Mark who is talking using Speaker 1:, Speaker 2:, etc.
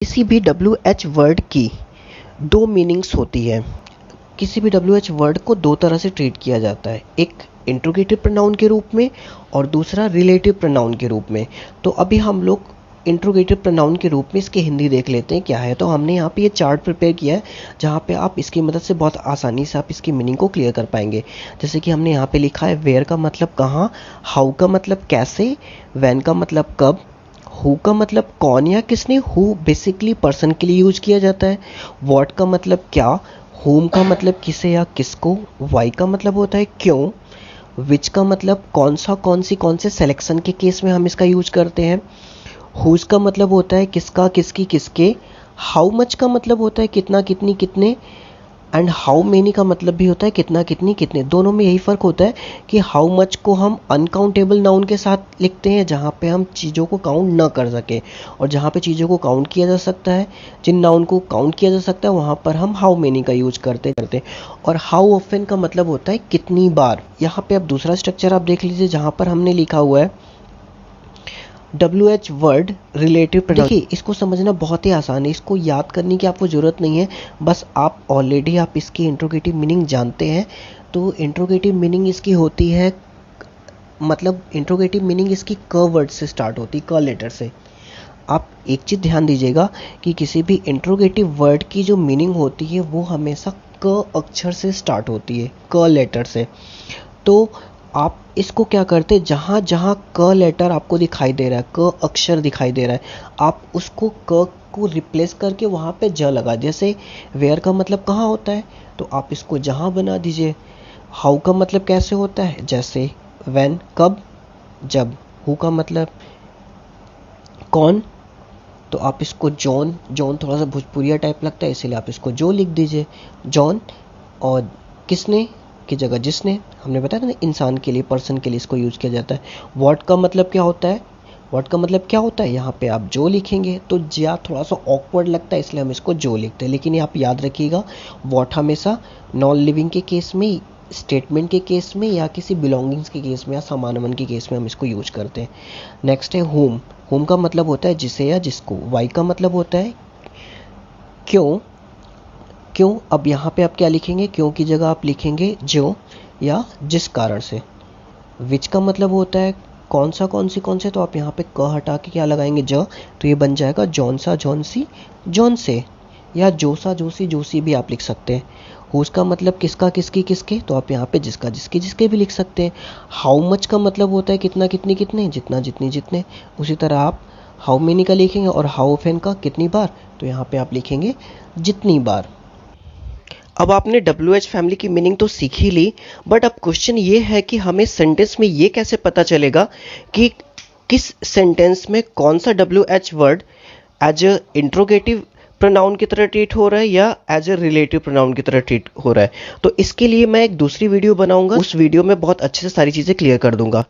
Speaker 1: किसी भी WH word की दो मीनिंग्स होती है। किसी भी WH वर्ड को दो तरह से ट्रीट किया जाता है, एक इंट्रोगेटिव प्रोनाउन के रूप में और दूसरा रिलेटिव प्रोनाउन के रूप में। तो अभी हम लोग इंट्रोगेटिव प्रोनाउन के रूप में इसकी हिंदी देख लेते हैं क्या है। तो हमने यहाँ पे ये चार्ट प्रिपेयर किया है जहाँ पे आप इसकी मदद से बहुत आसानी से आप इसकी मीनिंग को क्लियर कर पाएंगे। जैसे कि हमने यहाँ पे लिखा है वेयर का मतलब कहाँ, हाउ का मतलब कैसे, व्हेन का मतलब कब, हु का मतलब कौन या किसने, हु बेसिकली पर्सन के लिए यूज किया जाता है, व्हाट का मतलब क्या, होम का मतलब किसे या किसको, वाई का मतलब होता है क्यों, विच का मतलब कौन सा, कौन से सिलेक्शन के केस में हम इसका यूज करते हैं, हुज का मतलब होता है किसका, किसकी, किसके, हाउ मच का मतलब होता है कितना, कितनी, कितने, एंड हाउ मेनी का मतलब भी होता है कितना, कितनी, कितने। दोनों में यही फ़र्क होता है कि हाउ मच को हम अनकाउंटेबल नाउन के साथ लिखते हैं जहाँ पे हम चीज़ों को काउंट ना कर सकें, और जहाँ पे चीज़ों को काउंट किया जा सकता है, जिन नाउन को काउंट किया जा सकता है वहाँ पर हम हाउ मेनी का यूज करते। और हाउ ऑफन का मतलब होता है कितनी बार। यहाँ पे अब दूसरा स्ट्रक्चर आप देख लीजिए जहाँ पर हमने लिखा हुआ है WH वर्ड रिलेटिव प्रोनाउन। देखिए इसको समझना बहुत ही आसान है, इसको याद करने की आपको ज़रूरत नहीं है, बस आप ऑलरेडी आप इसकी इंट्रोगेटिव मीनिंग जानते हैं। तो इंट्रोगेटिव मीनिंग इसकी होती है, मतलब इंट्रोगेटिव मीनिंग इसकी क वर्ड से स्टार्ट होती है, क लेटर से। आप एक चीज़ ध्यान दीजिएगा कि किसी भी इंट्रोगेटिव वर्ड की जो मीनिंग होती है वो हमेशा क अक्षर से स्टार्ट होती है, क लेटर से। तो आप इसको क्या करते हैं, जहाँ जहाँ क लेटर आपको दिखाई दे रहा है, क अक्षर दिखाई दे रहा है, आप उसको क को रिप्लेस करके वहाँ पे ज लगा। जैसे वेयर का मतलब कहाँ होता है तो आप इसको जहाँ बना दीजिए। हाउ का मतलब कैसे होता है, जैसे व्हेन कब, जब। हु का मतलब कौन, तो आप इसको जॉन, जॉन थोड़ा सा भोजपुरिया टाइप लगता है इसीलिए आप इसको जो लिख दीजिए, जॉन। और किसने की जगह जिसने, हमने बताया था ना इंसान के लिए, पर्सन के लिए इसको यूज किया जाता है। व्हाट का मतलब क्या होता है, व्हाट का मतलब क्या होता है, यहाँ पे आप जो लिखेंगे तो ज्या थोड़ा सा ऑकवर्ड लगता है इसलिए हम इसको जो लिखते हैं, लेकिन ये आप याद रखिएगा व्हाट हमेशा नॉन लिविंग के केस में, स्टेटमेंट के केस में, या किसी बिलोंगिंग्स के केस में या समानमन के केस में हम इसको यूज करते हैं। नेक्स्ट है होम। होम का मतलब होता है जिसे या जिसको। वाई का मतलब होता है क्यों, क्यों। अब यहाँ पे आप क्या लिखेंगे, क्यों की जगह आप लिखेंगे जो या जिस कारण से। विच का मतलब होता है कौन सा, कौन से, तो आप यहाँ पे क हटा के क्या लगाएंगे, ज, तो ये बन जाएगा जौन सा, जौन सी, जौन से, या जोसा, जोसी, जोसी भी आप लिख सकते हैं। हुज का मतलब किसका, किसकी, किसके, तो आप यहाँ पे जिसका, जिसके, जिसके भी लिख सकते हैं। हाउ मच का मतलब होता है कितना, कितनी, कितने, जितना, जितनी, जितने। उसी तरह आप हाउ मेनी का लिखेंगे, और हाउ ऑफन का कितनी बार, तो यहाँ पे आप लिखेंगे जितनी बार। अब आपने WH फैमिली की मीनिंग तो सीख ही ली, बट अब क्वेश्चन ये है कि हमें सेंटेंस में ये कैसे पता चलेगा कि किस सेंटेंस में कौन सा WH word as a interrogative pronoun की तरह ट्रीट हो रहा है या एज अ रिलेटिव प्रोनाउन की तरह ट्रीट हो रहा है। तो इसके लिए मैं एक दूसरी वीडियो बनाऊंगा, उस वीडियो में बहुत अच्छे से सारी चीज़ें क्लियर कर दूंगा।